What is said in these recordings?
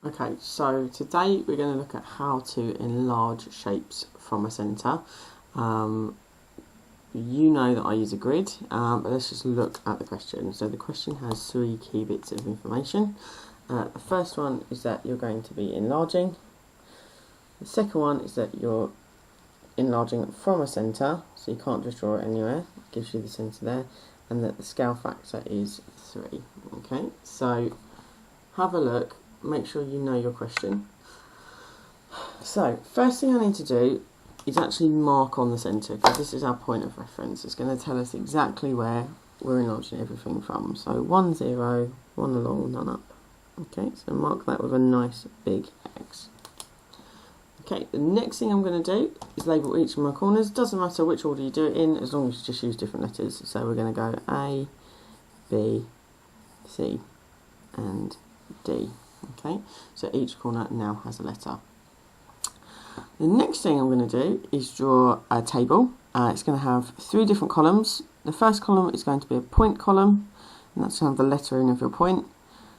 Okay, so today we're going to look at how to enlarge shapes from a centre. You know that I use a grid, but let's just look at the question. So the question has 3 key bits of information. The first one is that you're going to be enlarging. The second one is that you're enlarging from a centre, so you can't just draw it anywhere. It gives you the centre there, and that the scale factor is 3. Okay, so have a look. Make sure you know your question. So, first thing I need to do is actually mark on the centre, because this is our point of reference. It's going to tell us exactly where we're enlarging everything from. So 1, 0, 1 along, none up. Okay, so mark that with a nice big X. Okay, the next thing I'm going to do is label each of my corners. Doesn't matter which order you do it in, as long as you just use different letters. So we're going to go A, B, C, and D. Okay, so each corner now has a letter. The next thing I'm going to do is draw a table. It's going to have 3 different columns. The first column is going to be a point column, and that's going to have the lettering of your point.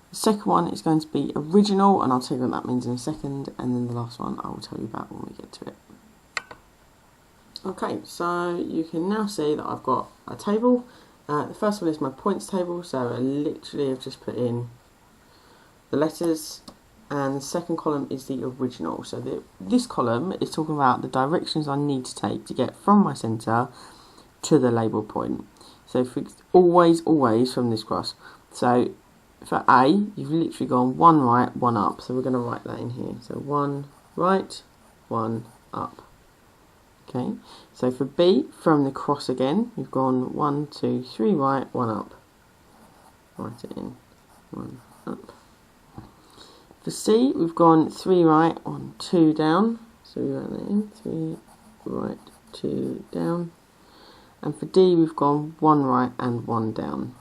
The second one is going to be original, and I'll tell you what that means in a second, and then the last one I will tell you about when we get to it. Okay, so you can now see that I've got a table. The first one is my points table, so I literally have just put in the letters, and the second column is the original. So this column is talking about the directions I need to take to get from my centre to the labelled point. So always from this cross. So for A, you've literally gone 1 right, 1 up. So we're going to write that in here. So 1 right, 1 up. Okay. So for B, from the cross again, you've gone 1, 2, 3 right, 1 up. Write it in. 1 up. For C, we've gone 3 right, 1, 2 down. So we write that in, 3 right, 2 down. And for D, we've gone 1 right and 1 down.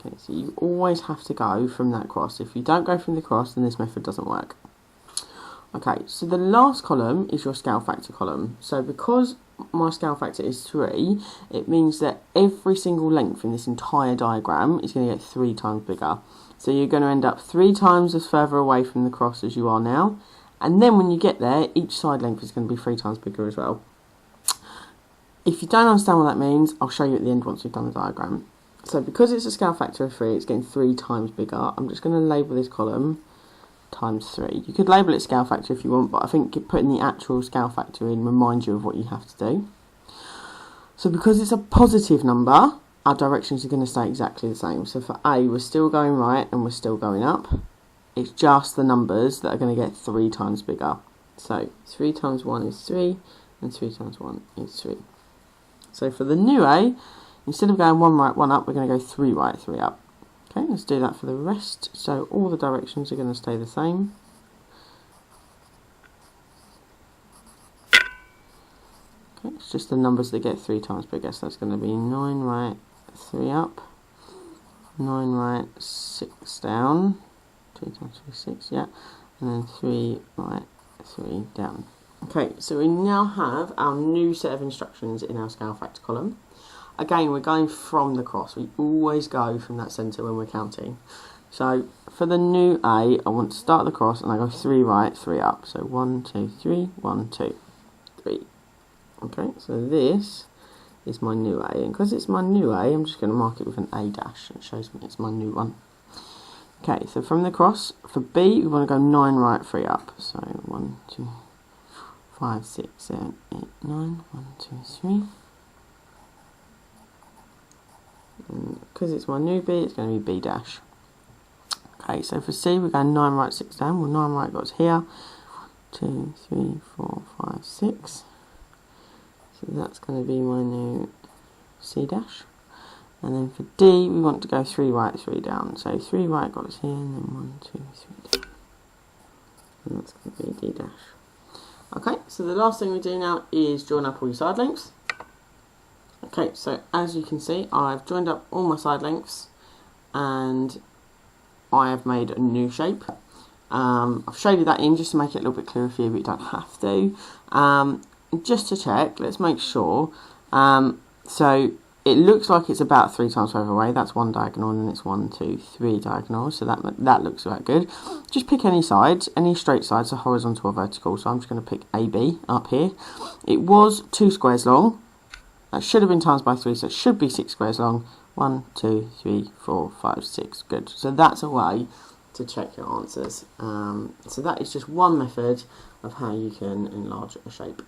Okay, so you always have to go from that cross. If you don't go from the cross, then this method doesn't work. Okay, so the last column is your scale factor column. So because my scale factor is 3, it means that every single length in this entire diagram is going to get 3 times bigger. So you're going to end up 3 times as further away from the cross as you are now. And then when you get there, each side length is going to be 3 times bigger as well. If you don't understand what that means, I'll show you at the end once we've done the diagram. So because it's a scale factor of 3, it's getting 3 times bigger. I'm just going to label this column times 3. You could label it scale factor if you want, but I think putting the actual scale factor in reminds you of what you have to do. So because it's a positive number, our directions are going to stay exactly the same. So for A, we're still going right and we're still going up. It's just the numbers that are going to get 3 times bigger. So 3 times 1 is 3, and 3 times 1 is 3. So for the new A, instead of going 1 right, 1 up, we're going to go 3 right, 3 up. Okay, let's do that for the rest. So all the directions are going to stay the same. Okay, it's just the numbers that get 3 times bigger. So that's going to be 9 right, 3 up, 9 right, 6 down, 2 times 3, 6, yeah, and then 3 right, 3 down. Okay, so we now have our new set of instructions in our scale factor column. Again, we're going from the cross. We always go from that centre when we're counting. So for the new A, I want to start the cross and I go 3 right, 3 up. So 1, 2, 3, 1, 2, 3. Okay, so this is my new A, and because it's my new A, I'm just going to mark it with an A dash. It shows me it's my new one. Okay, so from the cross, for B, we want to go 9 right, 3 up. So 1, 2, 5, 6, 7, 8, 9, 1, 2, 3. And because it's my new B, it's going to be B dash. Okay, so for C, we're going 9 right, 6 down. Well, 9 right goes here. 1, 2, 3, 4, 5, 6. So that's going to be my new C dash. And then for D, we want to go 3 right, 3 down. So 3 right goes here, and then 1, 2, 3 down. And that's going to be D dash. Okay, so the last thing we do now is join up all your side lengths. Okay, so as you can see, I've joined up all my side lengths, and I have made a new shape. I've shaded that in just to make it a little bit clearer for you, but you don't have to. Just to check, let's make sure. So it looks like it's about 3 times further away. That's one diagonal, and then it's 1, 2, 3 diagonals. So that looks about good. Just pick any sides, any straight sides, so horizontal or vertical. So I'm just going to pick AB up here. It was 2 squares long. That should have been times by 3, so it should be 6 squares long. 1, 2, 3, 4, 5, 6. Good. So that's a way to check your answers. So that is just one method of how you can enlarge a shape.